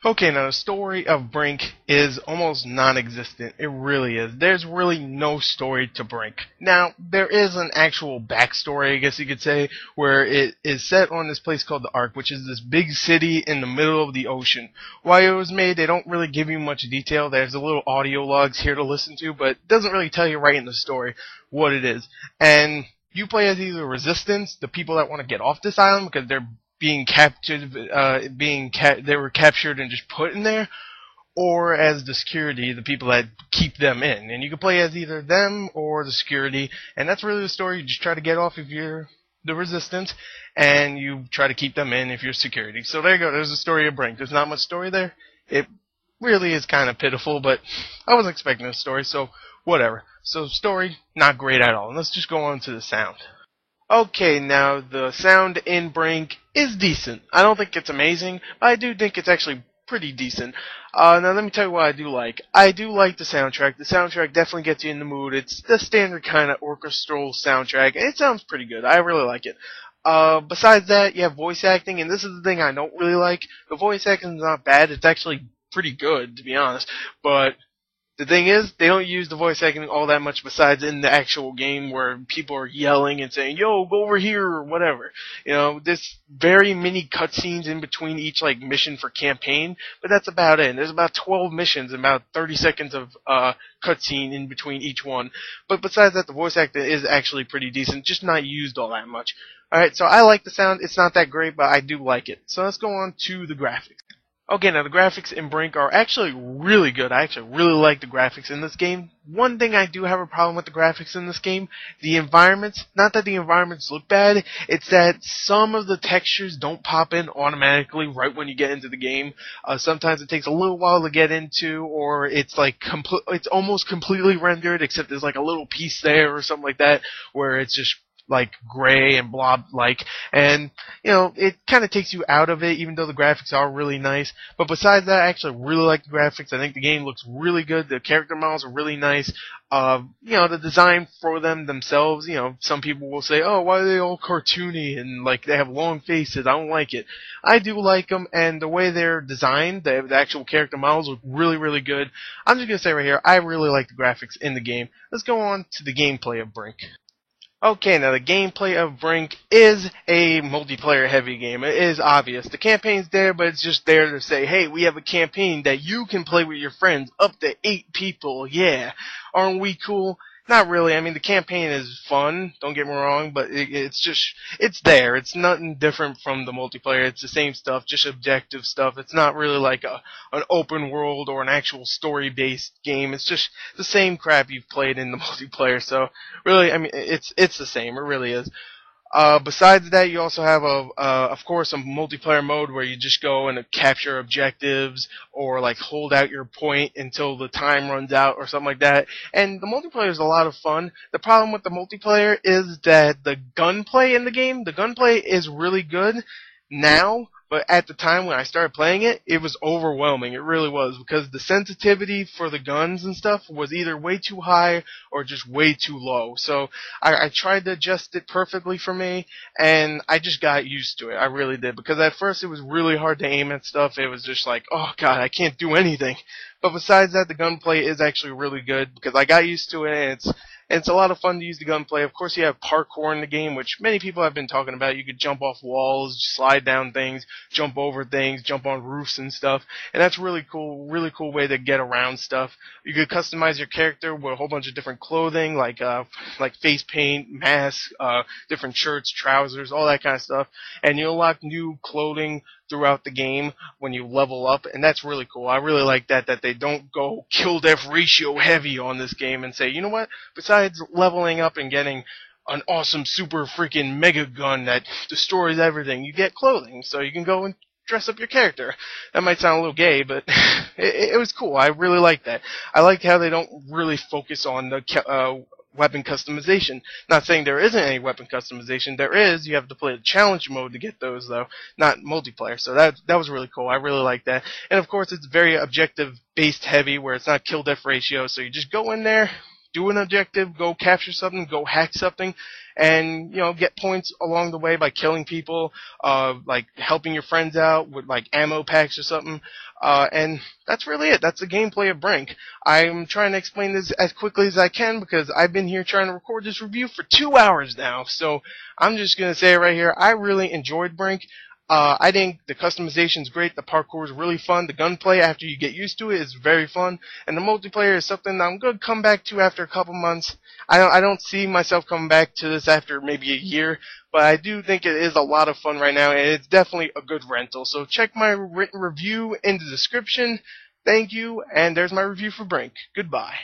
Okay, now the story of Brink is almost non-existent. It really is. There's really no story to Brink. Now, there is an actual backstory, I guess you could say, where it is set on this place called the Ark, which is this big city in the middle of the ocean. Why it was made, they don't really give you much detail. There's a little audio logs here to listen to, but it doesn't really tell you right in the story what it is. And you play as either Resistance, the people that want to get off this island because they're being captured, they were captured and just put in there, or as the security, the people that keep them in. And you can play as either them or the security, and that's really the story. You just try to get off if you're the Resistance, and you try to keep them in if you're security. So there you go. There's the story of Brink. There's not much story there. It really is kind of pitiful, but I wasn't expecting a story, so whatever. So story, not great at all. And let's just go on to the sound. Okay, now the sound in Brink is decent. I don't think it's amazing, but I do think it's actually pretty decent. Now let me tell you what I do like. I do like the soundtrack. The soundtrack definitely gets you in the mood. It's the standard kind of orchestral soundtrack, and it sounds pretty good. I really like it. Besides that, you have voice acting, and this is the thing I don't really like. The voice acting is not bad. It's actually pretty good, to be honest, but the thing is, they don't use the voice acting all that much besides in the actual game where people are yelling and saying, yo, go over here, or whatever. You know, there's very many cutscenes in between each, like, mission for campaign, but that's about it. And there's about 12 missions and about 30 seconds of, cutscene in between each one. But besides that, the voice acting is actually pretty decent, just not used all that much. Alright, so I like the sound. It's not that great, but I do like it. So let's go on to the graphics. Okay, now the graphics in Brink are actually really good. I actually really like the graphics in this game. One thing I do have a problem with the graphics in this game, the environments, not that the environments look bad, it's that some of the textures don't pop in automatically right when you get into the game. Sometimes it takes a little while to get into, or it's like it's almost completely rendered, except there's like a little piece there or something like that, where it's just like gray and blob like, and you know, it kind of takes you out of it, even though the graphics are really nice. But besides that, I actually really like the graphics. I think the game looks really good. The character models are really nice. You know, the design for them themselves, you know, some people will say, oh, why are they all cartoony and like they have long faces? I don't like it. I do like them, and the way they're designed, the actual character models look really, really good. I'm just gonna say right here, I really like the graphics in the game. Let's go on to the gameplay of Brink. Okay, now the gameplay of Brink is a multiplayer heavy game. It is obvious. The campaign's there, but it's just there to say, hey, we have a campaign that you can play with your friends, up to 8 people, yeah. Aren't we cool? Not really. I mean, the campaign is fun, don't get me wrong, but it's there. It's nothing different from the multiplayer. It's the same stuff, just objective stuff. It's not really like an open world or an actual story-based game. It's just the same crap you've played in the multiplayer. So, really, I mean, it's the same. It really is. Besides that, you also have of course, a multiplayer mode where you just go and capture objectives or like hold out your point until the time runs out or something like that. And the multiplayer is a lot of fun. The problem with the multiplayer is that the gunplay in the game, the gunplay is really good now, but at the time when I started playing it, it was overwhelming. It really was, because the sensitivity for the guns and stuff was either way too high or just way too low. So I tried to adjust it perfectly for me, and I just got used to it. I really did, because at first it was really hard to aim at stuff. It was just like, oh god, I can't do anything. But besides that, the gunplay is actually really good, because I got used to it, and it's a lot of fun to use the gunplay. Of course, you have parkour in the game, which many people have been talking about. You could jump off walls, slide down things, jump over things, jump on roofs and stuff. And that's really cool way to get around stuff. You could customize your character with a whole bunch of different clothing, like face paint, masks, different shirts, trousers, all that kind of stuff. And you unlock new clothing throughout the game when you level up, and that's really cool. I really like that they don't go kill death ratio heavy on this game and say, you know what, besides leveling up and getting an awesome super freaking mega gun that destroys everything, you get clothing, so you can go and dress up your character. That might sound a little gay, but it was cool. I really like that. I like how they don't really focus on the weapon customization. Not saying there isn't any weapon customization. There is. You have to play the challenge mode to get those, though, not multiplayer. So that was really cool. I really like that. And of course, it's very objective based heavy, where it's not kill death ratio. So you just go in there, do an objective, go capture something, go hack something, and get points along the way by killing people, like helping your friends out with like ammo packs or something. And that's really it. That's the gameplay of Brink. I'm trying to explain this as quickly as I can because I've been here trying to record this review for 2 hours now. So I'm just gonna say it right here. I really enjoyed Brink. I think the customization is great. The parkour is really fun. The gunplay, after you get used to it, is very fun. And the multiplayer is something that I'm going to come back to after a couple months. I don't see myself coming back to this after maybe a year, but I do think it is a lot of fun right now, and it's definitely a good rental. So check my written review in the description. Thank you, and there's my review for Brink. Goodbye.